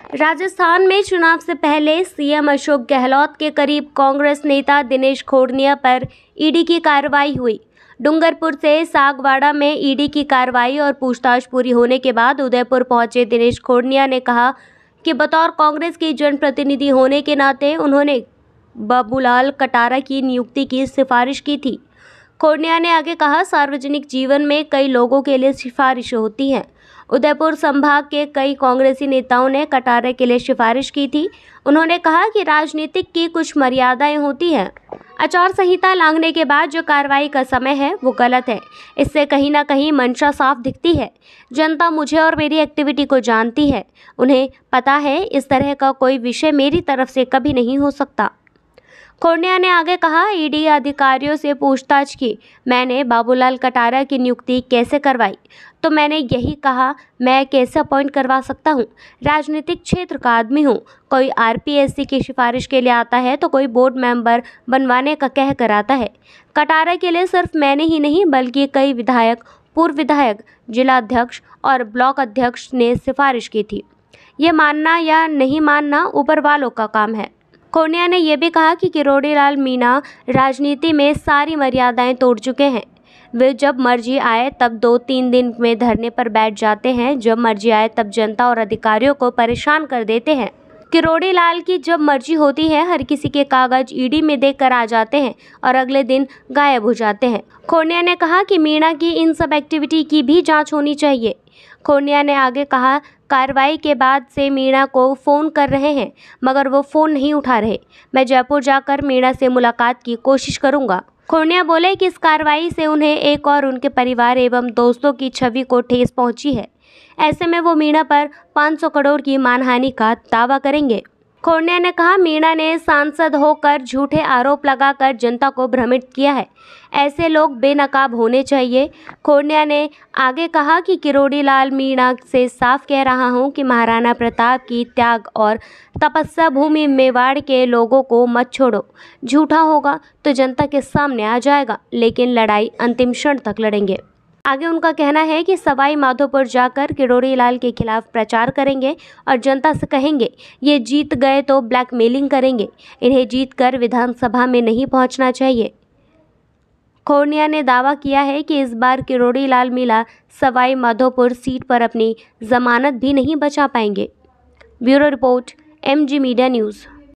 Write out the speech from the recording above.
राजस्थान में चुनाव से पहले सीएम अशोक गहलोत के करीब कांग्रेस नेता दिनेश खोड़निया पर ईडी की कार्रवाई हुई। डूंगरपुर से सागवाड़ा में ईडी की कार्रवाई और पूछताछ पूरी होने के बाद उदयपुर पहुंचे दिनेश खोड़निया ने कहा कि बतौर कांग्रेस के जनप्रतिनिधि होने के नाते उन्होंने बाबूलाल कटारा की नियुक्ति की सिफारिश की थी। खोड़निया ने आगे कहा, सार्वजनिक जीवन में कई लोगों के लिए सिफारिश होती हैं। उदयपुर संभाग के कई कांग्रेसी नेताओं ने कटारे के लिए सिफारिश की थी। उन्होंने कहा कि राजनीतिक की कुछ मर्यादाएं होती हैं। आचार संहिता लांघने के बाद जो कार्रवाई का समय है वो गलत है। इससे कहीं ना कहीं मंशा साफ दिखती है। जनता मुझे और मेरी एक्टिविटी को जानती है। उन्हें पता है इस तरह का कोई विषय मेरी तरफ से कभी नहीं हो सकता। खोड़निया ने आगे कहा, ईडी अधिकारियों से पूछताछ की। मैंने बाबूलाल कटारा की नियुक्ति कैसे करवाई, तो मैंने यही कहा, मैं कैसे अपॉइंट करवा सकता हूँ। राजनीतिक क्षेत्र का आदमी हूँ। कोई आरपीएससी की सिफारिश के लिए आता है तो कोई बोर्ड मेंबर बनवाने का कह कर आता है। कटारा के लिए सिर्फ मैंने ही नहीं बल्कि कई विधायक, पूर्व विधायक, जिला अध्यक्ष और ब्लॉक अध्यक्ष ने सिफारिश की थी। ये मानना या नहीं मानना ऊपर वालों का काम है। खोड़निया ने यह भी कहा कि किरोड़ीलाल मीणा राजनीति में सारी मर्यादाएं तोड़ चुके हैं। वे जब मर्जी आए तब 2-3 दिन में धरने पर बैठ जाते हैं। जब मर्जी आए तब जनता और अधिकारियों को परेशान कर देते हैं। किरोड़ीलाल की जब मर्जी होती है हर किसी के कागज ईडी में देकर आ जाते हैं और अगले दिन गायब हो जाते हैं। खोड़निया ने कहा कि मीणा की इन सब एक्टिविटी की भी जांच होनी चाहिए। खोड़निया ने आगे कहा, कार्रवाई के बाद से मीणा को फ़ोन कर रहे हैं मगर वो फ़ोन नहीं उठा रहे। मैं जयपुर जाकर मीणा से मुलाकात की कोशिश करूंगा। खोड़निया बोले कि इस कार्रवाई से उन्हें एक और उनके परिवार एवं दोस्तों की छवि को ठेस पहुंची है। ऐसे में वो मीणा पर 500 करोड़ की मानहानि का दावा करेंगे। खोड़निया ने कहा, मीणा ने सांसद होकर झूठे आरोप लगाकर जनता को भ्रमित किया है। ऐसे लोग बेनकाब होने चाहिए। खोड़निया ने आगे कहा कि किरोड़ीलाल मीणा से साफ कह रहा हूं कि महाराणा प्रताप की त्याग और तपस्या भूमि मेवाड़ के लोगों को मत छोड़ो। झूठा होगा तो जनता के सामने आ जाएगा, लेकिन लड़ाई अंतिम क्षण तक लड़ेंगे। आगे उनका कहना है कि सवाई माधोपुर जाकर किरोड़ीलाल के खिलाफ प्रचार करेंगे और जनता से कहेंगे ये जीत गए तो ब्लैकमेलिंग करेंगे। इन्हें जीतकर विधानसभा में नहीं पहुंचना चाहिए। खोड़निया ने दावा किया है कि इस बार किरोड़ीलाल मीणा सवाई माधोपुर सीट पर अपनी जमानत भी नहीं बचा पाएंगे। Bureau report, MG media news.